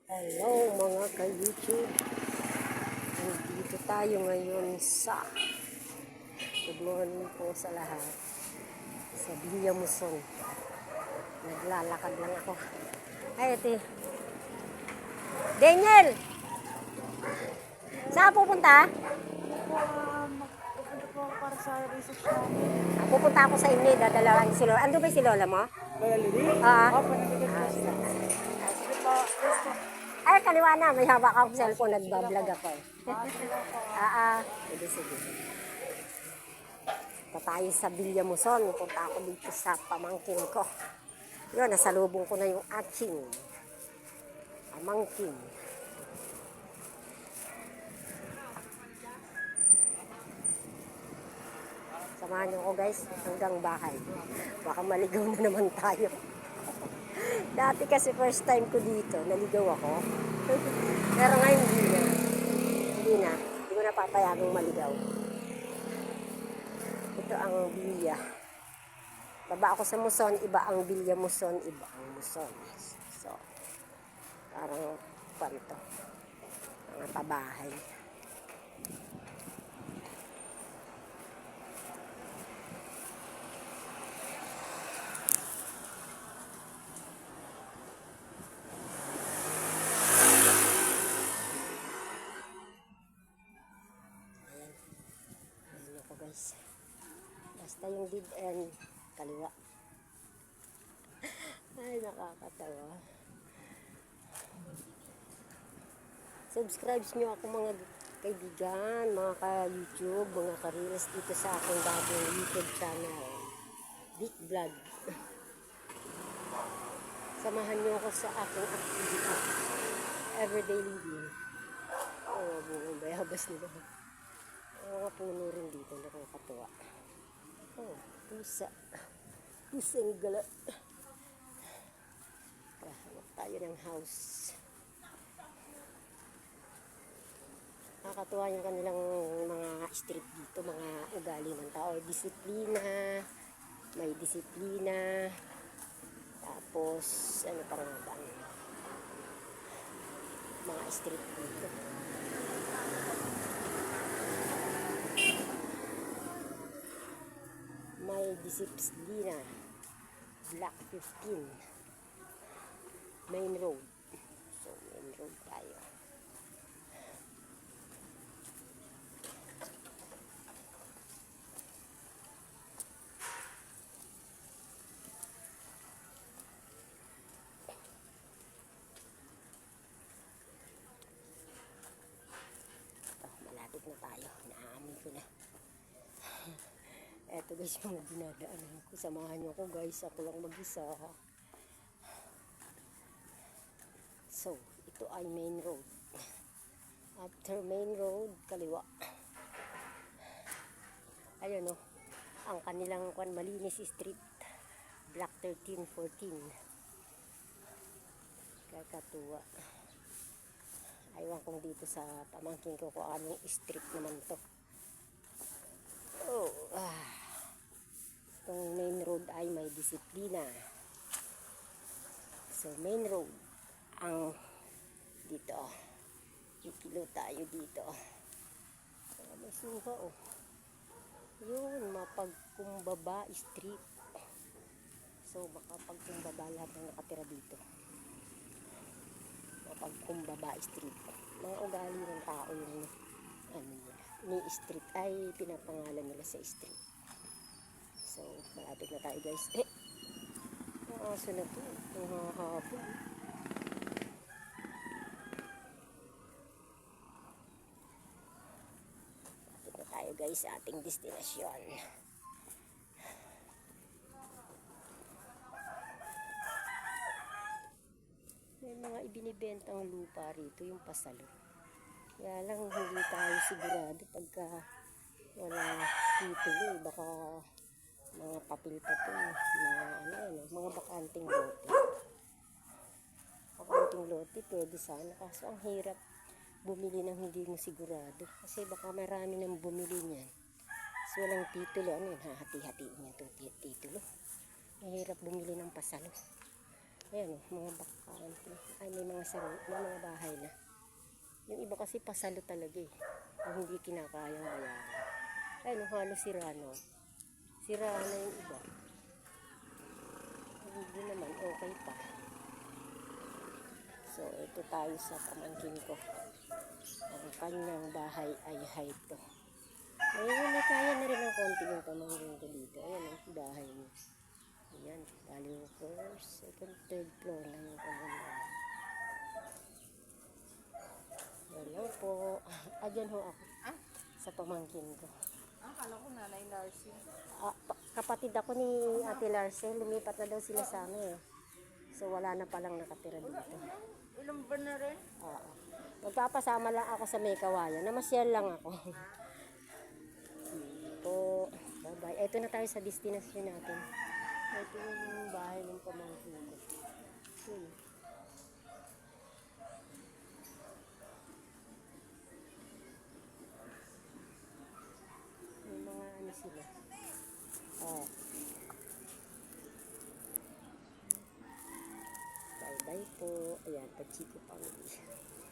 Hello mga ka-YouTube. Nandito tayo ngayon sa good morning po sa lahat. Sa Villamuson. Naglalakad lang ako. Ay, ate. Daniel! Saan pupunta? Magpupunta po ako para sa research namin. Pupunta ako sa inyo. Dadalawan si Lola. Ando ba si Lola mo? Lola Lili? Ah. Opo, nandito po siya. Sige po, yes po. Ay, kaliwa na. May hawak akong cellphone. Nagbablog ako. Sige po. Sige, sige. Punta tayo sa Villamuson. Punta ako dito sa pamangkin ko. Yun, nasalubong ko na yung aking pamangkin. Samahan niyo ko guys hanggang bahay. Baka maligaw na naman tayo. Dati kasi first time ko dito, naligaw ako. Pero ngayon hindi na. Hindi na. Hindi ko na papayagang maligaw. Ito ang Villa. Baba ako sa Muson, iba ang Villamuson, iba ang Muson. So, parang panto. Mga pabahay. Ayan ako guys. Basta yung dead end, kaliwa. Ay, nakakatawa. Subscribe nyo ako mga kaibigan, mga ka-YouTube, mga ka-reels dito sa aking bagong YouTube channel. Big Vlog. Samahan nyo ako sa aking activity. Everyday living. Oh, buong bayabas nila. Mga puno rin dito, nakakatawa. Oh, pusa. Pusang gala. Hanap tayo ng house. Nakakatuwa yung kanilang mga street dito, mga ugali ng tao. Disiplina, may disiplina. Tapos, ano pa nga ba? Mga street dito. May disiplina. Block 15. Main road. So, main road tayo. Malapit na tayo. Naamoy ko na. Eto guys, mga dinadaanan ko. Samahan nyo ako guys. Ako lang mag-isa. So, ito ay main road. After main road, kaliwa. Ayun o. Ang kanilang Malinis Street. Block 13, 14. Kakatuwa. Aywan kong dito sa pamangkin ko kung anong street naman to. Oh, itong main road ay may disiplina. So, main road ang dito. Kikilo tayo dito. May suha oh. Yun, Mapagkumbaba Street. So, Mapagkumbaba lahat ng nakatira dito. Mapagkumbaba Street. Mga ugali ng tao yung ano nila. Ni street ay pinapangalan nila sa street. So, malapit na tayo guys. Ang aso na to. Ang hahapon. Malapit na tayo guys sa ating destinasyon. May mga ibinibentang lupa rito, yung pasalo. Kaya lang hindi tayo sigurado pagka wala titulo. Baka mga papel-papel na mga bakanting lote. Bakanting lote pwede sana. Kaso ang hirap bumili ng hindi mo sigurado. Kasi baka marami nang bumili niyan. So walang titulo. Ano yun? Hahati-hatiin niya itong titulo. Mahirap bumili ng pasalo. Ayan, mga bakante. Ay, may mga may mga bahay na. Yung iba kasi pasalo talaga eh. Yung hindi kinakayang bayaran. Ayun, halos sira no. Sira na yung iba. Hindi naman, okay pa. So, ito tayo sa pamangkin ko. Ang kanyang bahay ay height to. May kaya na rin ng konti yung pamangkin ko dito. Ayan ang bahay niya. Ayan, galing first, second, third floor na yung kanyang bahay. Yan lang po. Adyan ho ako. Sa pamangkin ko. Akala ko nanay Larcy. Kapatid ako ni Ate Larcel. Lumipat na daw sila sa amin. So wala na palang nakatira dito. Ilang ba na rin? Oo. Magpapasama lang ako sa may kawayan. Namasyal lang ako. Po. Bye-bye. Ito na tayo sa destination natin. Ito yung bahay ng pamangkin ko. May mga ano sila. Bye-bye po. Ayan, Pachiko family.